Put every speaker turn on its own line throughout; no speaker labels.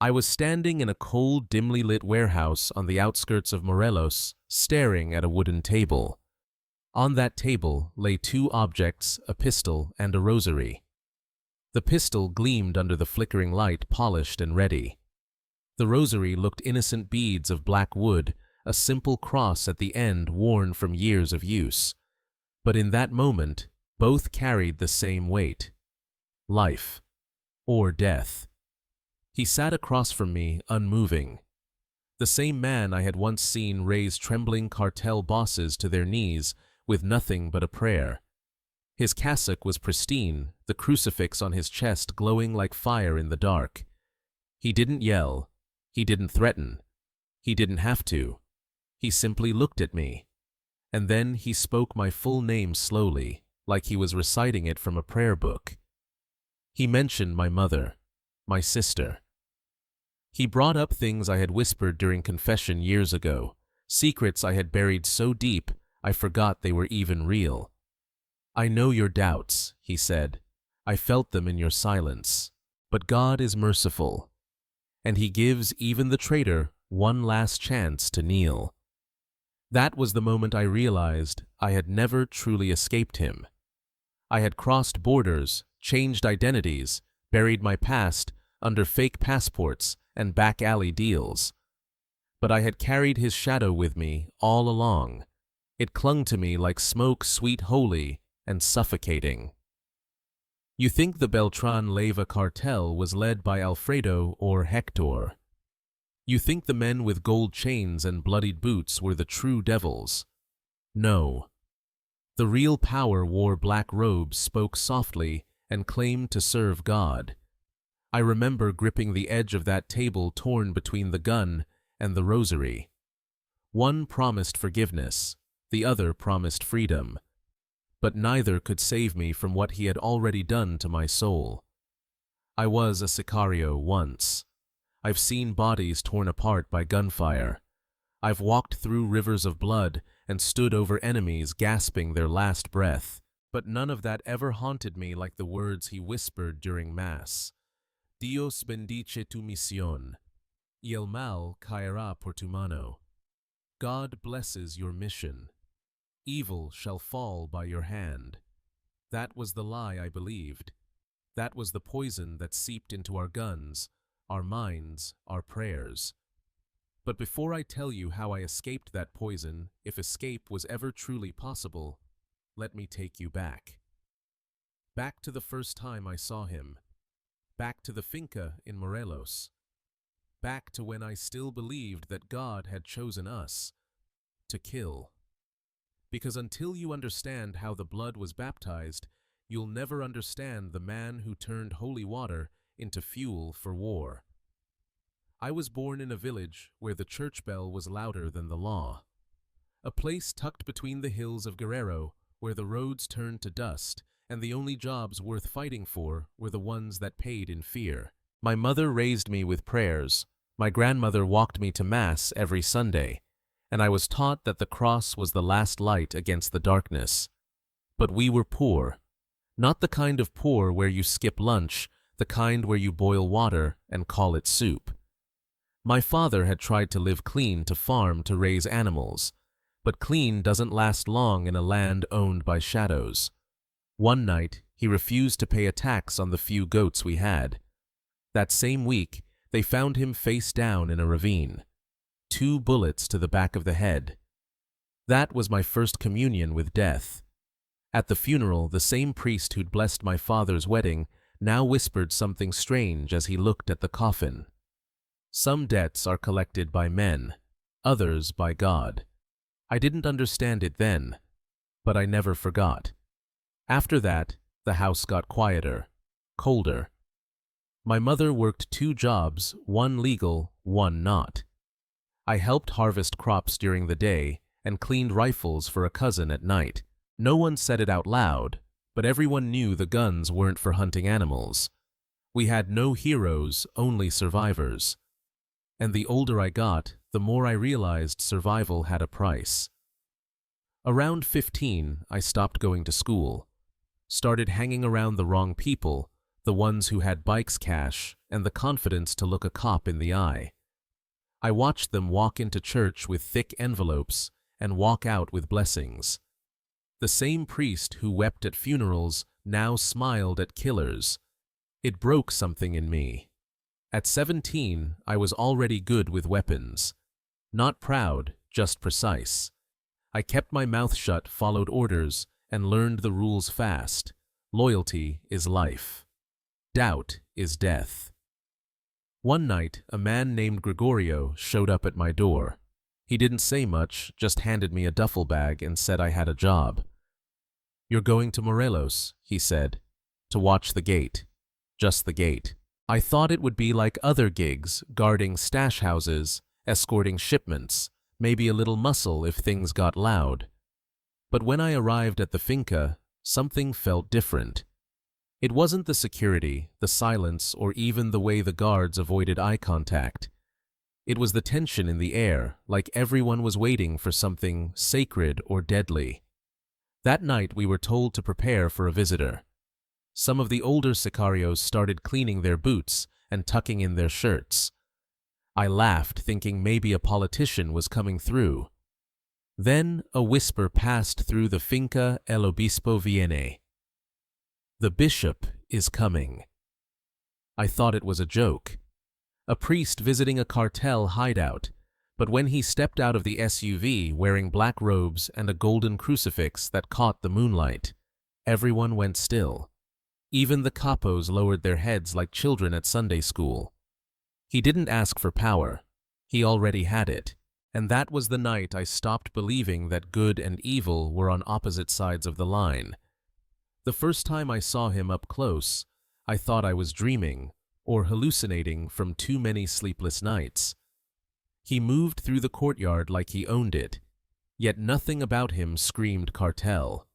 I was standing in a cold, dimly lit warehouse on the outskirts of Morelos, staring at a wooden table. On that table lay two objects, a pistol and a rosary. The pistol gleamed under the flickering light, polished and ready. The rosary looked innocent beads of black wood, a simple cross at the end worn from years of use. But in that moment, both carried the same weight: life or death. He sat across from me, unmoving. The same man I had once seen raise trembling cartel bosses to their knees with nothing but a prayer. His cassock was pristine, the crucifix on his chest glowing like fire in the dark. He didn't yell. He didn't threaten. He didn't have to. He simply looked at me. And then he spoke my full name slowly, like he was reciting it from a prayer book. He mentioned my mother, my sister. He brought up things I had whispered during confession years ago, secrets I had buried so deep I forgot they were even real. "I know your doubts," he said. "I felt them in your silence. But God is merciful, and He gives even the traitor one last chance to kneel." That was the moment I realized I had never truly escaped Him. I had crossed borders, changed identities, buried my past under fake passports and back-alley deals. But I had carried His shadow with me all along. It clung to me like smoke, sweet, holy, and suffocating. You think the Beltrán Leyva cartel was led by Alfredo or Hector. You think the men with gold chains and bloodied boots were the true devils. No. The real power wore black robes, spoke softly, and claimed to serve God. I remember gripping the edge of that table torn between the gun and the rosary. One promised forgiveness, the other promised freedom. But neither could save me from what he had already done to my soul. I was a sicario once. I've seen bodies torn apart by gunfire. I've walked through rivers of blood and stood over enemies gasping their last breath. But none of that ever haunted me like the words he whispered during Mass. "Dios bendice tu misión, y el mal caerá por tu mano." God blesses your mission. Evil shall fall by your hand. That was the lie I believed. That was the poison that seeped into our guns, our minds, our prayers. But before I tell you how I escaped that poison, if escape was ever truly possible, let me take you back. Back to the first time I saw him. Back to the finca in Morelos. Back to when I still believed that God had chosen us to kill. Because until you understand how the blood was baptized, you'll never understand the man who turned holy water into fuel for war. I was born in a village where the church bell was louder than the law. A place tucked between the hills of Guerrero where the roads turned to dust and the only jobs worth fighting for were the ones that paid in fear. My mother raised me with prayers. My grandmother walked me to Mass every Sunday, and I was taught that the cross was the last light against the darkness. But we were poor. Not the kind of poor where you skip lunch, the kind where you boil water and call it soup. My father had tried to live clean, to farm, to raise animals. But clean doesn't last long in a land owned by shadows. One night, he refused to pay a tax on the few goats we had. That same week, they found him face down in a ravine. 2 bullets to the back of the head. That was my first communion with death. At the funeral, the same priest who'd blessed my father's wedding now whispered something strange as he looked at the coffin. Some debts are collected by men, others by God. I didn't understand it then, but I never forgot. After that, the house got quieter, colder. My mother worked 2 jobs, one legal, one not. I helped harvest crops during the day and cleaned rifles for a cousin at night. No one said it out loud, but everyone knew the guns weren't for hunting animals. We had no heroes, only survivors. And the older I got, the more I realized survival had a price. Around 15, I stopped going to school, started hanging around the wrong people, the ones who had bikes cash and the confidence to look a cop in the eye. I watched them walk into church with thick envelopes and walk out with blessings. The same priest who wept at funerals now smiled at killers. It broke something in me. At 17, I was already good with weapons. Not proud, just precise. I kept my mouth shut, followed orders, and learned the rules fast. Loyalty is life. Doubt is death. One night, a man named Gregorio showed up at my door. He didn't say much, just handed me a duffel bag and said I had a job. "You're going to Morelos," he said, "to watch the gate. Just the gate." I thought it would be like other gigs, guarding stash houses, escorting shipments, maybe a little muscle if things got loud. But when I arrived at the finca, something felt different. It wasn't the security, the silence, or even the way the guards avoided eye contact. It was the tension in the air, like everyone was waiting for something sacred or deadly. That night we were told to prepare for a visitor. Some of the older sicarios started cleaning their boots and tucking in their shirts. I laughed, thinking maybe a politician was coming through. Then a whisper passed through the finca, "El obispo viene." The bishop is coming. I thought it was a joke. A priest visiting a cartel hideout, but when he stepped out of the SUV wearing black robes and a golden crucifix that caught the moonlight, everyone went still. Even the capos lowered their heads like children at Sunday school. He didn't ask for power. He already had it. And that was the night I stopped believing that good and evil were on opposite sides of the line. The first time I saw him up close, I thought I was dreaming or hallucinating from too many sleepless nights. He moved through the courtyard like he owned it, yet nothing about him screamed cartel.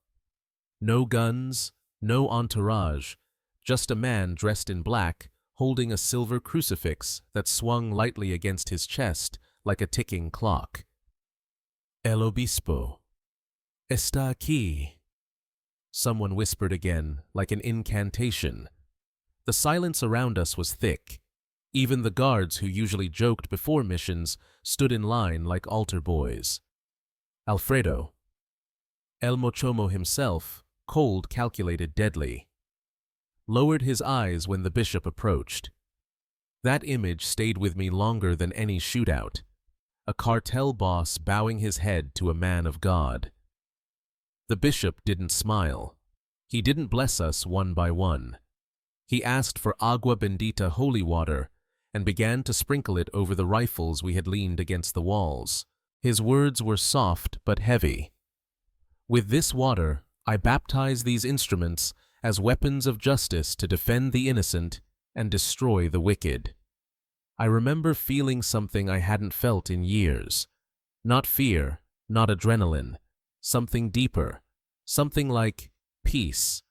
No guns, no entourage, just a man dressed in black holding a silver crucifix that swung lightly against his chest like a ticking clock. "El obispo está aquí," someone whispered again, like an incantation. The silence around us was thick. Even the guards who usually joked before missions stood in line like altar boys. Alfredo. El Mochomo himself, cold, calculated, deadly, lowered his eyes when the bishop approached. That image stayed with me longer than any shootout. A cartel boss bowing his head to a man of God. The bishop didn't smile. He didn't bless us one by one. He asked for agua bendita, holy water, and began to sprinkle it over the rifles we had leaned against the walls. His words were soft but heavy. "With this water, I baptize these instruments as weapons of justice to defend the innocent and destroy the wicked." I remember feeling something I hadn't felt in years. Not fear, not adrenaline, something deeper, something like peace.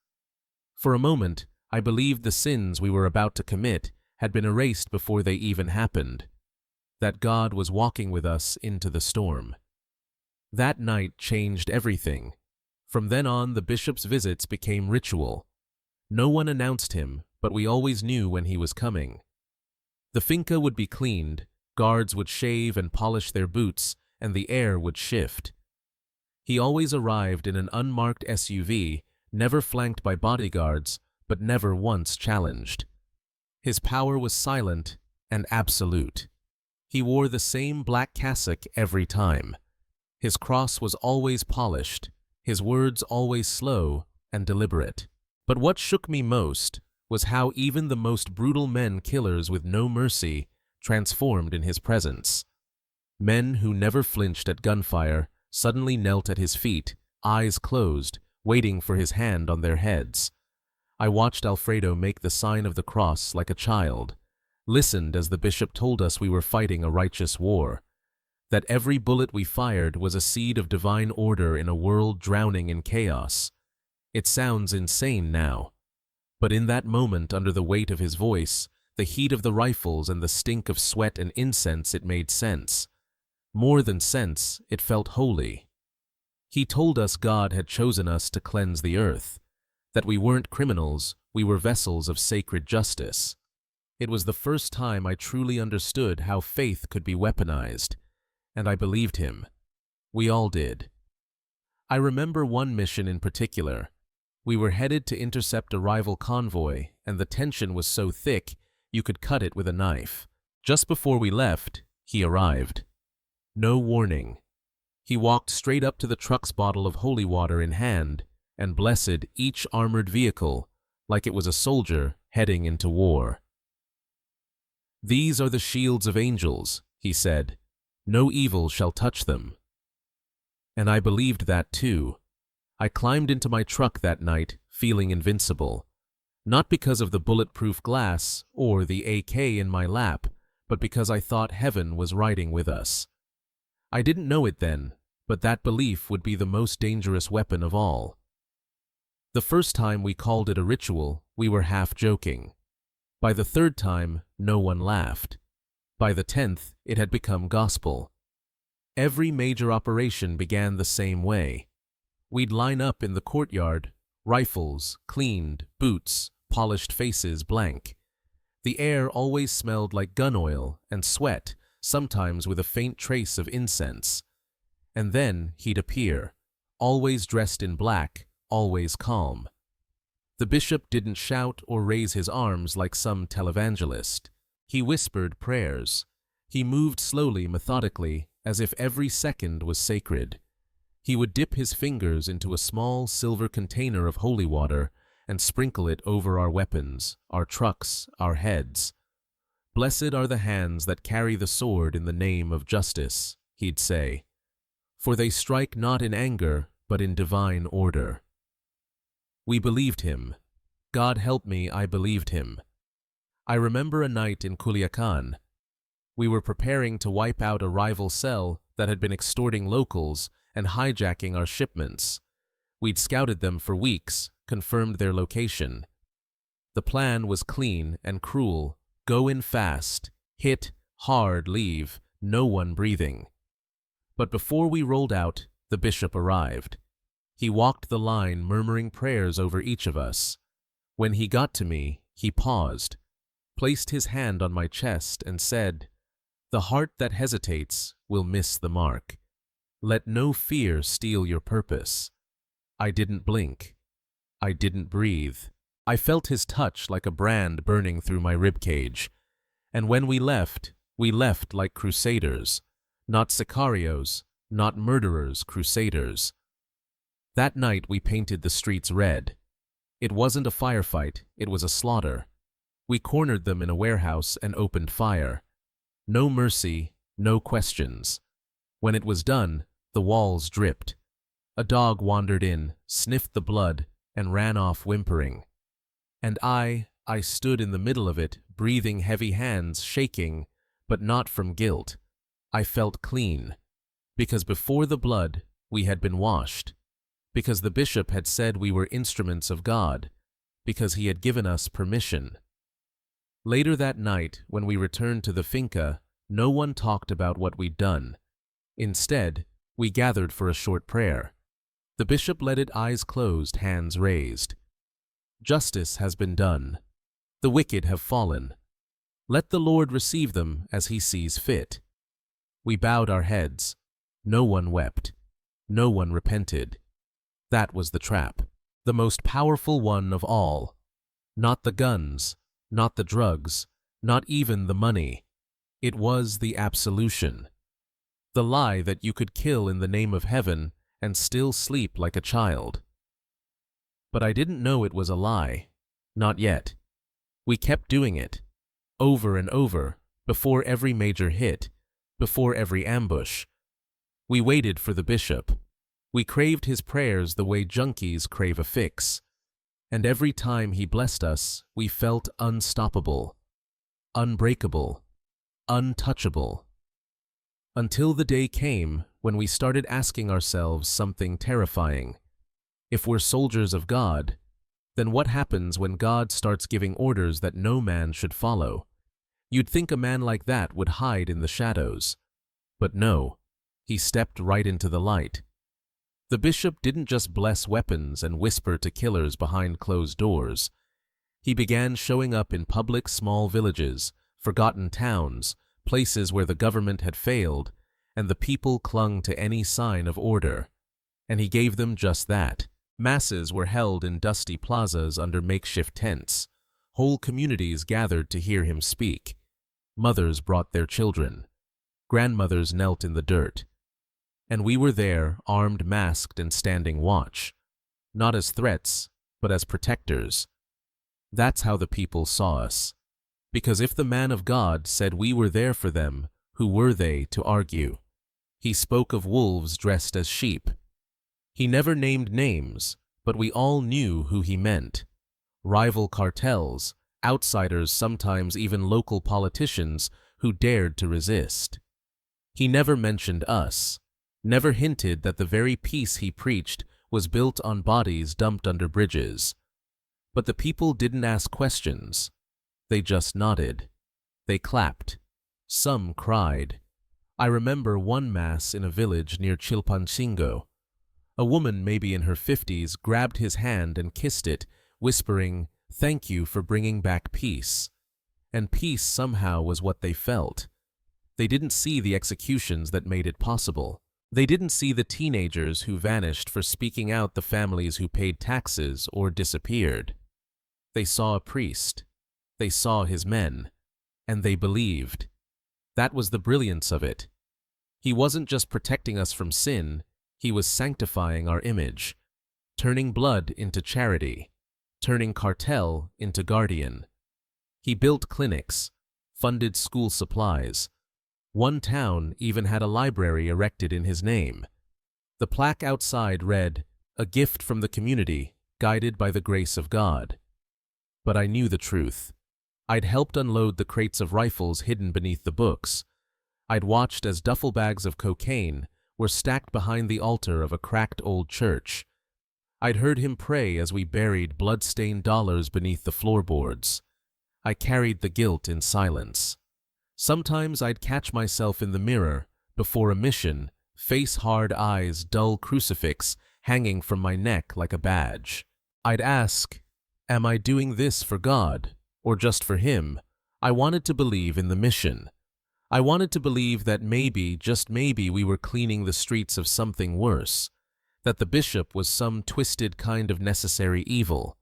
For a moment, I believed the sins we were about to commit had been erased before they even happened, that God was walking with us into the storm. That night changed everything. From then on, the bishop's visits became ritual. No one announced him, but we always knew when he was coming. The finca would be cleaned, guards would shave and polish their boots, and the air would shift. He always arrived in an unmarked SUV, never flanked by bodyguards, but never once challenged. His power was silent and absolute. He wore the same black cassock every time. His cross was always polished, his words always slow and deliberate. But what shook me most was how even the most brutal men killers with no mercy transformed in his presence. Men who never flinched at gunfire suddenly knelt at his feet, eyes closed, waiting for his hand on their heads. I watched Alfredo make the sign of the cross like a child, listened as the bishop told us we were fighting a righteous war, that every bullet we fired was a seed of divine order in a world drowning in chaos. It sounds insane now, but in that moment, under the weight of his voice, the heat of the rifles and the stink of sweat and incense, it made sense. More than sense, it felt holy. He told us God had chosen us to cleanse the earth, that we weren't criminals, we were vessels of sacred justice. It was the first time I truly understood how faith could be weaponized, and I believed him. We all did. I remember one mission in particular. We were headed to intercept a rival convoy, and the tension was so thick you could cut it with a knife. Just before we left, he arrived. No warning. He walked straight up to the truck's bottle of holy water in hand and blessed each armored vehicle like it was a soldier heading into war. "These are the shields of angels," he said. "No evil shall touch them." And I believed that too. I climbed into my truck that night feeling invincible, not because of the bulletproof glass or the AK in my lap, but because I thought heaven was riding with us. I didn't know it then, but that belief would be the most dangerous weapon of all. The first time we called it a ritual, we were half joking. By the third time, no one laughed. By the 10th, it had become gospel. Every major operation began the same way. We'd line up in the courtyard, rifles, cleaned, boots, polished faces blank. The air always smelled like gun oil and sweat, sometimes with a faint trace of incense. And then he'd appear, always dressed in black, always calm. The bishop didn't shout or raise his arms like some televangelist. He whispered prayers. He moved slowly, methodically, as if every second was sacred. He would dip his fingers into a small silver container of holy water and sprinkle it over our weapons, our trucks, our heads. "Blessed are the hands that carry the sword in the name of justice," he'd say, "for they strike not in anger, but in divine order." We believed him. God help me, I believed him. I remember a night in Culiacan. We were preparing to wipe out a rival cell that had been extorting locals and hijacking our shipments. We'd scouted them for weeks, confirmed their location. The plan was clean and cruel. Go in fast, hit, hard, leave, no one breathing. But before we rolled out, the bishop arrived. He walked the line, murmuring prayers over each of us. When he got to me, he paused, placed his hand on my chest, and said, "The heart that hesitates will miss the mark. Let no fear steal your purpose." I didn't blink. I didn't breathe. I felt his touch like a brand burning through my ribcage. And when we left like crusaders. Not sicarios, not murderers, crusaders. That night we painted the streets red. It wasn't a firefight, it was a slaughter. We cornered them in a warehouse and opened fire. No mercy, no questions. When it was done, the walls dripped. A dog wandered in, sniffed the blood, and ran off whimpering. And I stood in the middle of it, breathing heavy, hands shaking, but not from guilt. I felt clean, because before the blood, we had been washed, because the bishop had said we were instruments of God, because he had given us permission. Later that night, when we returned to the finca, no one talked about what we'd done. Instead, we gathered for a short prayer. The bishop led it, eyes closed, hands raised. "Justice has been done. The wicked have fallen. Let the Lord receive them as he sees fit." We bowed our heads. No one wept. No one repented. That was the trap, the most powerful one of all. Not the guns, not the drugs, not even the money. It was the absolution. The lie that you could kill in the name of heaven and still sleep like a child. But I didn't know it was a lie. Not yet. We kept doing it. Over and over, before every major hit, before every ambush. We waited for the bishop. We craved his prayers the way junkies crave a fix. And every time he blessed us, we felt unstoppable, unbreakable, untouchable. Until the day came when we started asking ourselves something terrifying. If we're soldiers of God, then what happens when God starts giving orders that no man should follow? You'd think a man like that would hide in the shadows. But no, he stepped right into the light. The bishop didn't just bless weapons and whisper to killers behind closed doors. He began showing up in public small villages, forgotten towns, places where the government had failed, and the people clung to any sign of order. And he gave them just that. Masses were held in dusty plazas under makeshift tents. Whole communities gathered to hear him speak. Mothers brought their children. Grandmothers knelt in the dirt. And we were there, armed, masked, and standing watch. Not as threats, but as protectors. That's how the people saw us. Because if the man of God said we were there for them, who were they to argue? He spoke of wolves dressed as sheep. He never named names, but we all knew who he meant. Rival cartels, outsiders, sometimes even local politicians who dared to resist. He never mentioned us, never hinted that the very peace he preached was built on bodies dumped under bridges. But the people didn't ask questions. They just nodded. They clapped. Some cried. I remember one mass in a village near Chilpancingo. A woman, maybe in her 50s, grabbed his hand and kissed it, whispering, "Thank you for bringing back peace." And peace somehow was what they felt. They didn't see the executions that made it possible. They didn't see the teenagers who vanished for speaking out, the families who paid taxes or disappeared. They saw a priest. They saw his men. And they believed. That was the brilliance of it. He wasn't just protecting us from sin, he was sanctifying our image, turning blood into charity, turning cartel into guardian. He built clinics, funded school supplies. One town even had a library erected in his name. The plaque outside read, "A gift from the community, guided by the grace of God." But I knew the truth. I'd helped unload the crates of rifles hidden beneath the books. I'd watched as duffel bags of cocaine were stacked behind the altar of a cracked old church. I'd heard him pray as we buried blood-stained dollars beneath the floorboards. I carried the guilt in silence. Sometimes I'd catch myself in the mirror, before a mission, face-hard eyes, dull crucifix hanging from my neck like a badge. I'd ask, am I doing this for God, or just for him? I wanted to believe in the mission. I wanted to believe that maybe, just maybe, we were cleaning the streets of something worse, that the bishop was some twisted kind of necessary evil.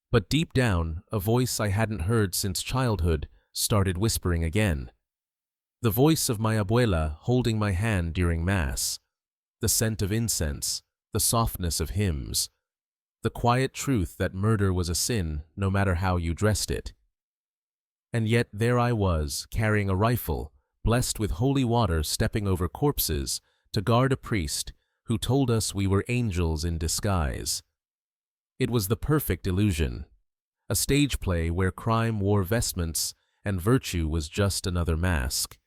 But deep down, a voice I hadn't heard since childhood started whispering again. The voice of my abuela holding my hand during Mass, the scent of incense, the softness of hymns, the quiet truth that murder was a sin no matter how you dressed it. And yet there I was, carrying a rifle, blessed with holy water, stepping over corpses to guard a priest who told us we were angels in disguise. It was the perfect illusion, a stage play where crime wore vestments and virtue was just another mask.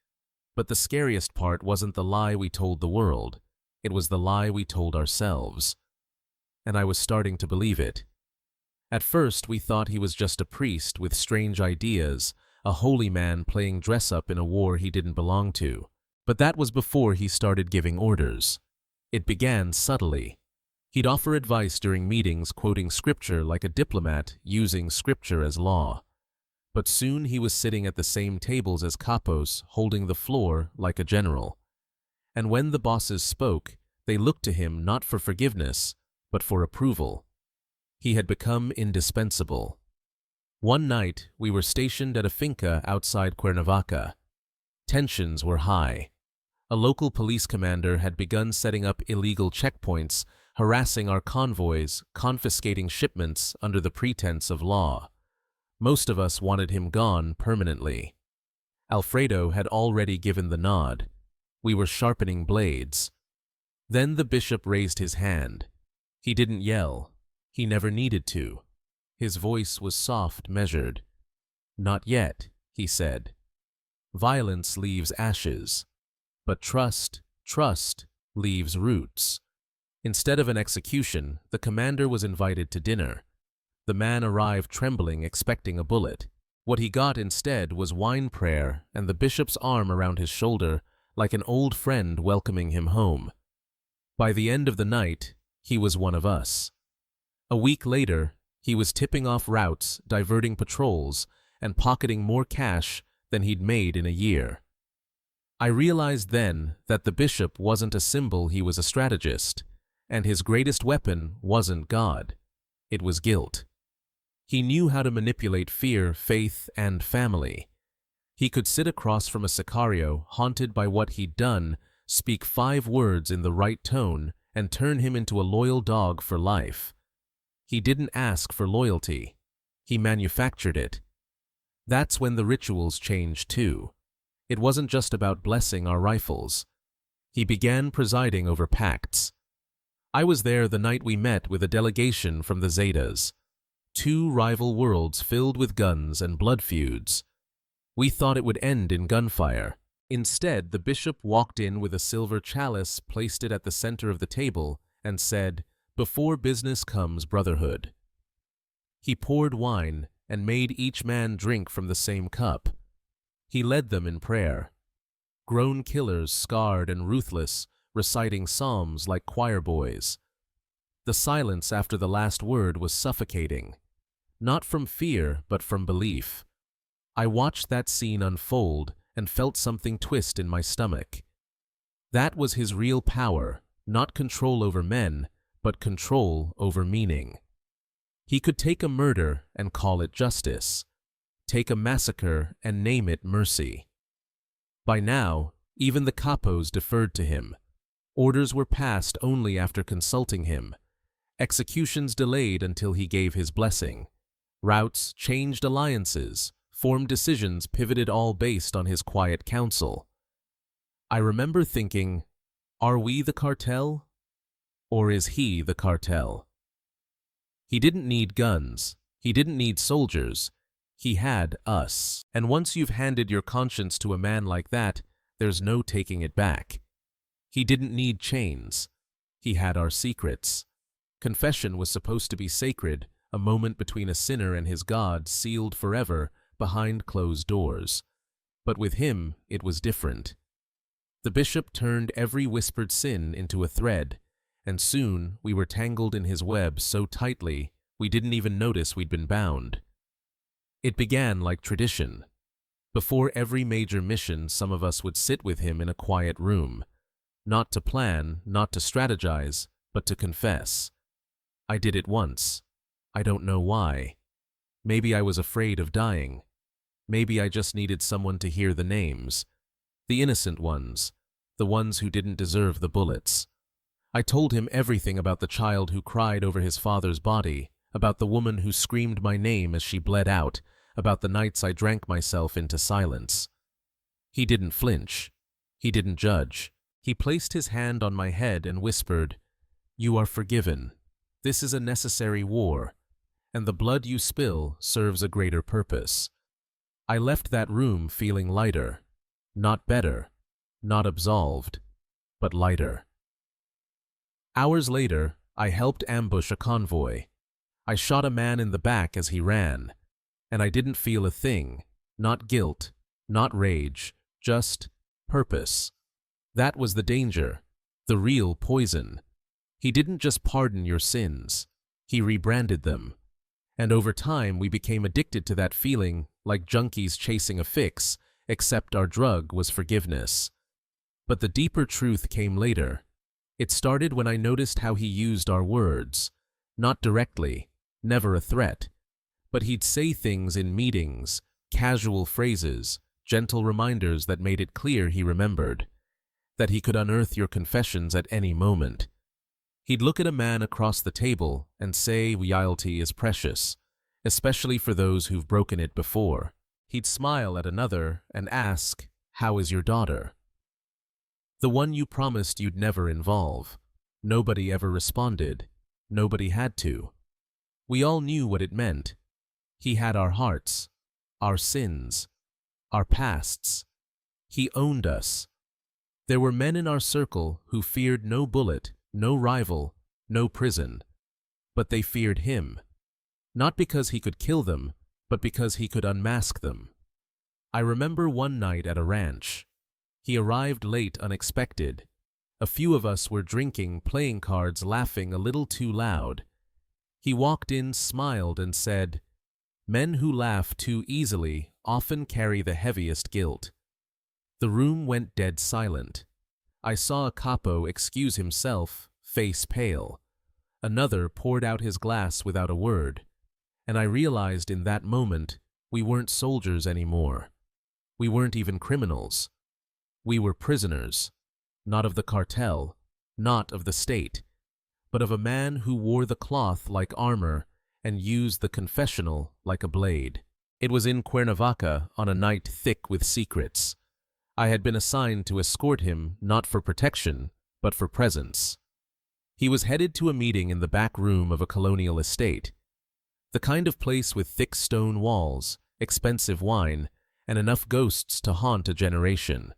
But the scariest part wasn't the lie we told the world, it was the lie we told ourselves. And I was starting to believe it. At first, we thought he was just a priest with strange ideas, a holy man playing dress-up in a war he didn't belong to. But that was before he started giving orders. It began subtly. He'd offer advice during meetings, quoting scripture like a diplomat, using scripture as law. But soon he was sitting at the same tables as capos, holding the floor like a general. And when the bosses spoke, they looked to him not for forgiveness, but for approval. He had become indispensable. One night, we were stationed at a finca outside Cuernavaca. Tensions were high. A local police commander had begun setting up illegal checkpoints, harassing our convoys, confiscating shipments under the pretense of law. Most of us wanted him gone permanently. Alfredo had already given the nod. We were sharpening blades. Then the bishop raised his hand. He didn't yell. He never needed to. His voice was soft, measured. "Not yet," he said. "Violence leaves ashes, but trust leaves roots." Instead of an execution, the commander was invited to dinner. The man arrived trembling, expecting a bullet. What he got instead was wine prayer and the bishop's arm around his shoulder, like an old friend welcoming him home. By the end of the night, he was one of us. A week later, He was tipping off routes, diverting patrols, and pocketing more cash than he'd made in a year. I realized then that the bishop wasn't a symbol, he was a strategist, and his greatest weapon wasn't God. It was guilt. He knew how to manipulate fear, faith, and family. He could sit across from a sicario, haunted by what he'd done, speak 5 words in the right tone, and turn him into a loyal dog for life. He didn't ask for loyalty. He manufactured it. That's when the rituals changed too. It wasn't just about blessing our rifles. He began presiding over pacts. I was there the night we met with a delegation from the Zetas. 2 rival worlds filled with guns and blood feuds. We thought it would end in gunfire. Instead, the bishop walked in with a silver chalice, placed it at the center of the table, and said, "Before business comes brotherhood." He poured wine and made each man drink from the same cup. He led them in prayer. Grown killers, scarred and ruthless, reciting psalms like choir boys. The silence after the last word was suffocating, not from fear but from belief. I watched that scene unfold and felt something twist in my stomach. That was his real power, not control over men, but control over meaning. He could take a murder and call it justice, take a massacre and name it mercy. By now, even the capos deferred to him. Orders were passed only after consulting him. Executions delayed until he gave his blessing. Routes changed alliances, formed decisions pivoted, all based on his quiet counsel. I remember thinking, are we the cartel? Or is he the cartel? He didn't need guns. He didn't need soldiers. He had us. And once you've handed your conscience to a man like that, there's no taking it back. He didn't need chains. He had our secrets. Confession was supposed to be sacred, a moment between a sinner and his God, sealed forever behind closed doors. But with him, it was different. The bishop turned every whispered sin into a thread, and soon we were tangled in his web so tightly we didn't even notice we'd been bound. It began like tradition. Before every major mission, some of us would sit with him in a quiet room, not to plan, not to strategize, but to confess. I did it once. I don't know why. Maybe I was afraid of dying. Maybe I just needed someone to hear the names. The innocent ones. The ones who didn't deserve the bullets. I told him everything about the child who cried over his father's body, about the woman who screamed my name as she bled out, about the nights I drank myself into silence. He didn't flinch. He didn't judge. He placed his hand on my head and whispered, "You are forgiven. This is a necessary war, and the blood you spill serves a greater purpose." I left that room feeling lighter, not better, not absolved, but lighter. Hours later, I helped ambush a convoy. I shot a man in the back as he ran, and I didn't feel a thing, not guilt, not rage, just purpose. That was the danger, the real poison. He didn't just pardon your sins, he rebranded them. And over time we became addicted to that feeling, like junkies chasing a fix, except our drug was forgiveness. But the deeper truth came later. It started when I noticed how he used our words. Not directly, never a threat. But he'd say things in meetings, casual phrases, gentle reminders that made it clear he remembered. That he could unearth your confessions at any moment. He'd look at a man across the table and say loyalty is precious, especially for those who've broken it before. He'd smile at another and ask, "How is your daughter?" The one you promised you'd never involve. Nobody ever responded. Nobody had to. We all knew what it meant. He had our hearts, our sins, our pasts. He owned us. There were men in our circle who feared no bullet, no rival, no prison. But they feared him. Not because he could kill them, but because he could unmask them. I remember one night at a ranch. He arrived late, unexpected. A few of us were drinking, playing cards, laughing a little too loud. He walked in, smiled, and said, "Men who laugh too easily often carry the heaviest guilt." The room went dead silent. I saw a capo excuse himself, face pale. Another poured out his glass without a word, and I realized in that moment we weren't soldiers anymore. We weren't even criminals. We were prisoners, not of the cartel, not of the state, but of a man who wore the cloth like armor and used the confessional like a blade. It was in Cuernavaca on a night thick with secrets. I had been assigned to escort him not for protection, but for presence. He was headed to a meeting in the back room of a colonial estate, the kind of place with thick stone walls, expensive wine, and enough ghosts to haunt a generation.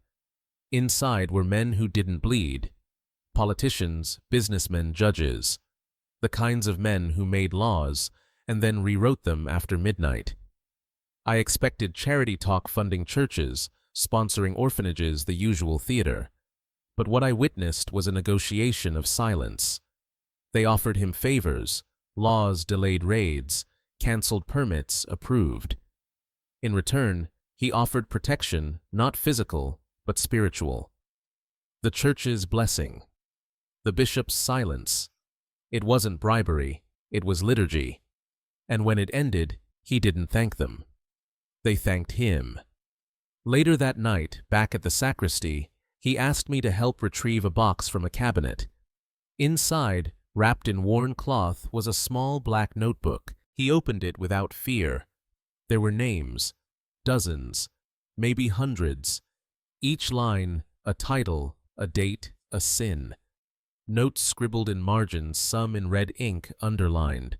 Inside were men who didn't bleed, politicians, businessmen, judges, the kinds of men who made laws and then rewrote them after midnight. I expected charity talk funding churches, sponsoring orphanages, the usual theater. But what I witnessed was a negotiation of silence. They offered him favors, laws delayed raids, canceled permits approved. In return, he offered protection, not physical, but spiritual. The church's blessing. The bishop's silence. It wasn't bribery, it was liturgy. And when it ended, he didn't thank them. They thanked him. Later that night, back at the sacristy, he asked me to help retrieve a box from a cabinet. Inside, wrapped in worn cloth, was a small black notebook. He opened it without fear. There were names, dozens, maybe hundreds. Each line, a title, a date, a sin. Notes scribbled in margins, some in red ink underlined.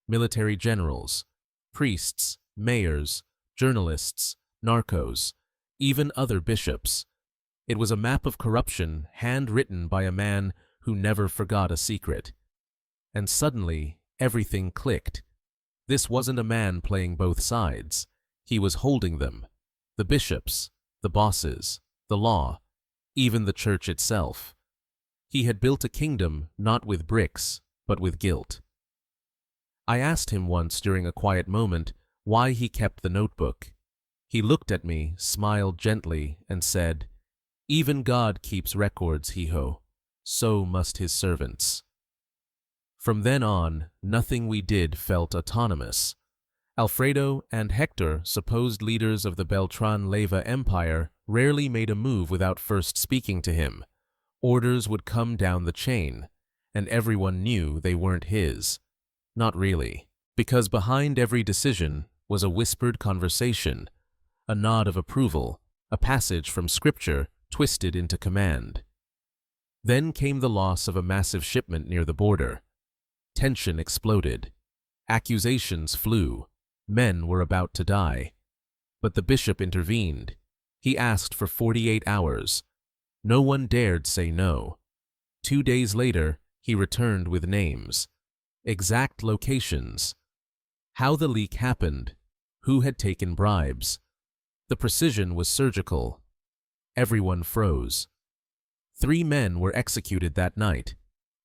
Military generals, priests, mayors, journalists, narcos, even other bishops. It was a map of corruption handwritten by a man who never forgot a secret. And suddenly, everything clicked. This wasn't a man playing both sides. He was holding them. The bishops, the bosses, the law, even the church itself. He had built a kingdom not with bricks, but with guilt. I asked him once during a quiet moment why he kept the notebook. He looked at me, smiled gently, and said, "Even God keeps records, hijo. So must his servants." From then on, nothing we did felt autonomous. Alfredo and Hector, supposed leaders of the Beltrán Leyva empire, rarely made a move without first speaking to him. Orders would come down the chain, and everyone knew they weren't his. Not really, because behind every decision was a whispered conversation, a nod of approval, a passage from scripture twisted into command. Then came the loss of a massive shipment near the border. Tension exploded. Accusations flew. Men were about to die. But the bishop intervened. He asked for 48 hours. No one dared say no. 2 days later, he returned with names, exact locations, how the leak happened, who had taken bribes. The precision was surgical. Everyone froze. 3 men were executed that night.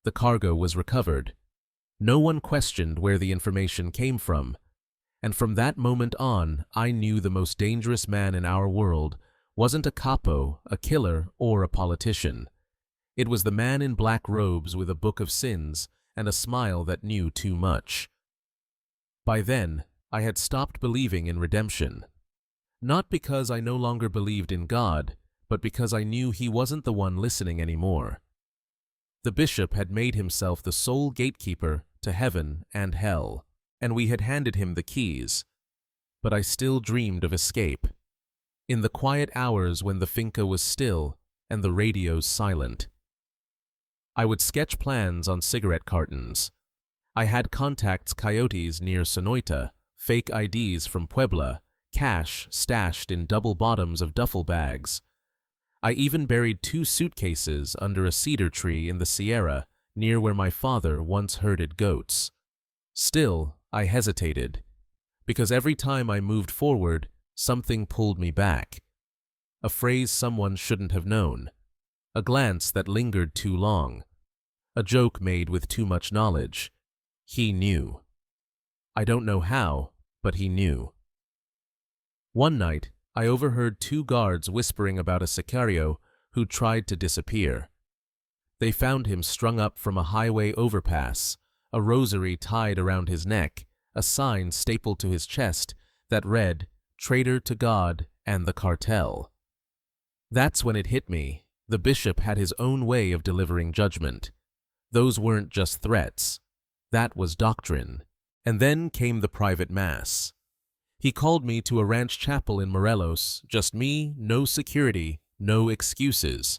The cargo was recovered. No one questioned where the information came from, and from that moment on, I knew the most dangerous man in our world wasn't a capo, a killer, or a politician. It was the man in black robes with a book of sins and a smile that knew too much. By then, I had stopped believing in redemption. Not because I no longer believed in God, but because I knew he wasn't the one listening anymore. The bishop had made himself the sole gatekeeper to heaven and hell, and we had handed him the keys. But I still dreamed of escape. In the quiet hours when the finca was still and the radios silent, I would sketch plans on cigarette cartons. I had contacts coyotes near Sonoita, fake IDs from Puebla, cash stashed in double bottoms of duffel bags. I even buried 2 suitcases under a cedar tree in the Sierra, near where my father once herded goats. Still, I hesitated, because every time I moved forward, something pulled me back. A phrase someone shouldn't have known, a glance that lingered too long, a joke made with too much knowledge. He knew. I don't know how, but he knew. One night, I overheard two guards whispering about a sicario who tried to disappear. They found him strung up from a highway overpass, a rosary tied around his neck, a sign stapled to his chest that read, "Traitor to God and the Cartel." That's when it hit me. The bishop had his own way of delivering judgment. Those weren't just threats. That was doctrine. And then came the private mass. He called me to a ranch chapel in Morelos, just me, no security, no excuses.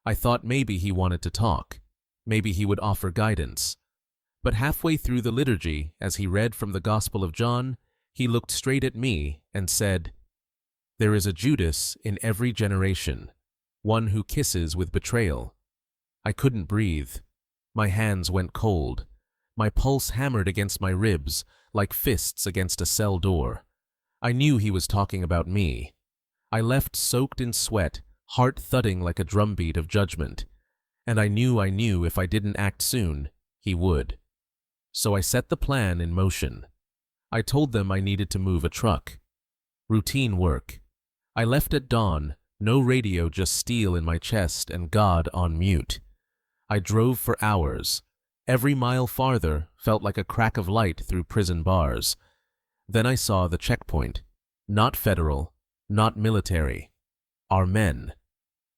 I thought maybe he wanted to talk. Maybe he would offer guidance. But halfway through the liturgy, as he read from the Gospel of John, he looked straight at me and said, "There is a Judas in every generation, one who kisses with betrayal." I couldn't breathe. My hands went cold. My pulse hammered against my ribs like fists against a cell door. I knew he was talking about me. I left soaked in sweat, heart thudding like a drumbeat of judgment. And I knew if I didn't act soon, he would. So I set the plan in motion. I told them I needed to move a truck. Routine work. I left at dawn, no radio, just steel in my chest and God on mute. I drove for hours. Every mile farther felt like a crack of light through prison bars. Then I saw the checkpoint. Not federal, not military. Our men.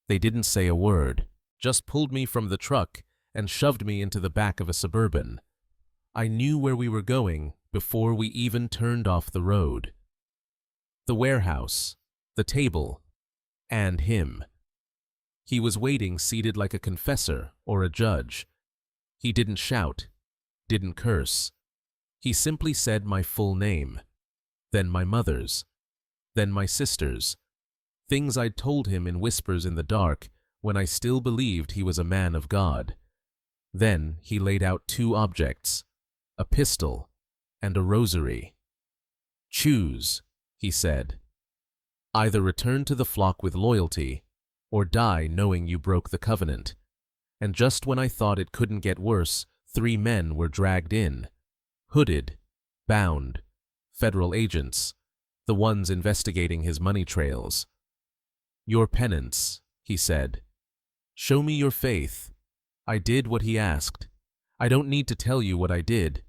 They didn't say a word, just pulled me from the truck and shoved me into the back of a Suburban. I knew where we were going before we even turned off the road. The warehouse, the table, and him. He was waiting, seated like a confessor or a judge. He didn't shout, didn't curse. He simply said my full name, then my mother's, then my sister's, things I'd told him in whispers in the dark when I still believed he was a man of God. Then he laid out two objects, a pistol and a rosary. "Choose," he said. "Either return to the flock with loyalty or die knowing you broke the covenant." And just when I thought it couldn't get worse, 3 men were dragged in. Hooded, bound, federal agents, the ones investigating his money trails. "Your penance," he said. "Show me your faith." I did what he asked. I don't need to tell you what I did,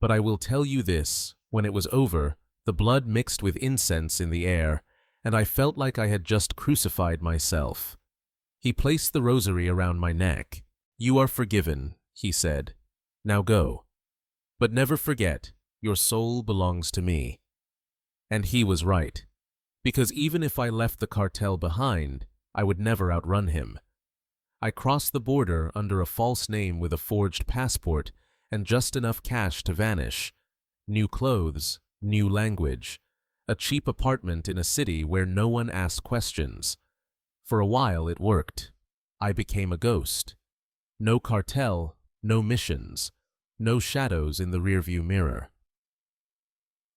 but I will tell you this. When it was over, the blood mixed with incense in the air, and I felt like I had just crucified myself. He placed the rosary around my neck. "You are forgiven," he said. "Now go. But never forget, your soul belongs to me." And he was right, because even if I left the cartel behind, I would never outrun him. I crossed the border under a false name with a forged passport and just enough cash to vanish. New clothes, new language, a cheap apartment in a city where no one asked questions. For a while it worked. I became a ghost. No cartel, no missions, no shadows in the rearview mirror.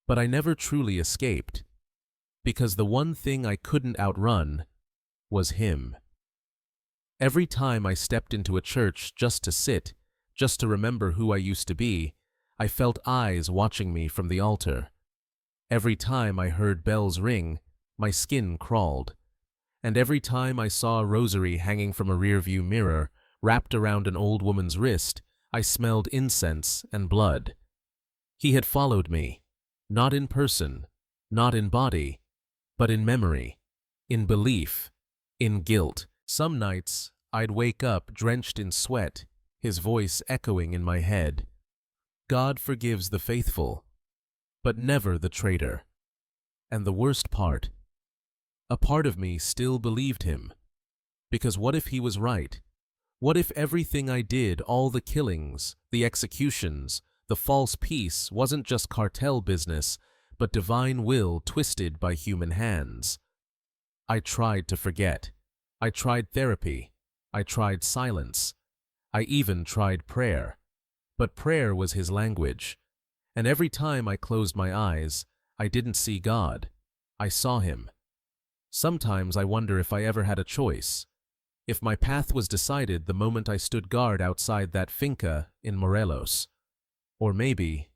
But I never truly escaped, because the one thing I couldn't outrun was him. Every time I stepped into a church just to sit, just to remember who I used to be, I felt eyes watching me from the altar. Every time I heard bells ring, my skin crawled. And every time I saw a rosary hanging from a rearview mirror wrapped around an old woman's wrist, I smelled incense and blood. He had followed me, not in person, not in body, but in memory, in belief, in guilt. Some nights I'd wake up drenched in sweat, his voice echoing in my head. God forgives the faithful, but never the traitor. And the worst part, a part of me still believed him. Because what if he was right? What if everything I did, all the killings, the executions, the false peace, wasn't just cartel business, but divine will twisted by human hands? I tried to forget. I tried therapy. I tried silence. I even tried prayer. But prayer was his language. And every time I closed my eyes, I didn't see God. I saw him. Sometimes I wonder if I ever had a choice. If my path was decided the moment I stood guard outside that finca in Morelos. Or maybe,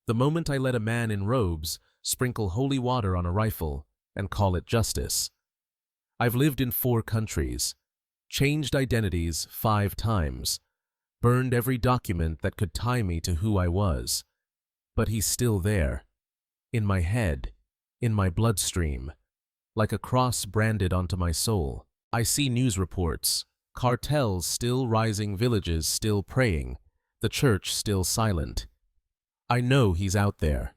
the moment I let a man in robes sprinkle holy water on a rifle and call it justice. I've lived in 4 countries, changed identities 5 times, burned every document that could tie me to who I was. But he's still there, in my head, in my bloodstream, like a cross branded onto my soul. I see news reports, cartels still rising, villages still praying, the church still silent. I know he's out there,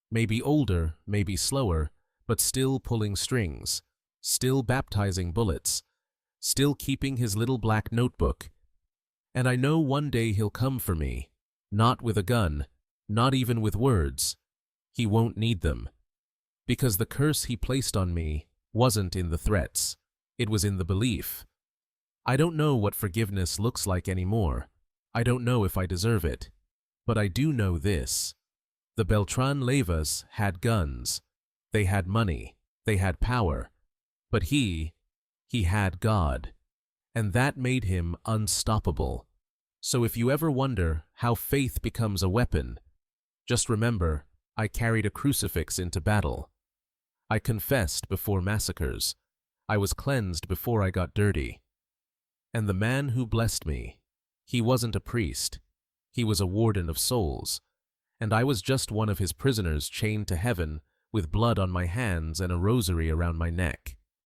maybe older, maybe slower, but still pulling strings, still baptizing bullets, still keeping his little black notebook. And I know one day he'll come for me, not with a gun, not even with words. He won't need them. Because the curse he placed on me wasn't in the threats, it was in the belief. I don't know what forgiveness looks like anymore. I don't know if I deserve it. But I do know this. The Beltrán Leyvas had guns. They had money. They had power. But he had God. And that made him unstoppable. So if you ever wonder how faith becomes a weapon, just remember, I carried a crucifix into battle. I confessed before massacres. I was cleansed before I got dirty. And the man who blessed me, he wasn't a priest. He was a warden of souls. And I was just one of his prisoners chained to heaven with blood on my hands and a rosary around my neck.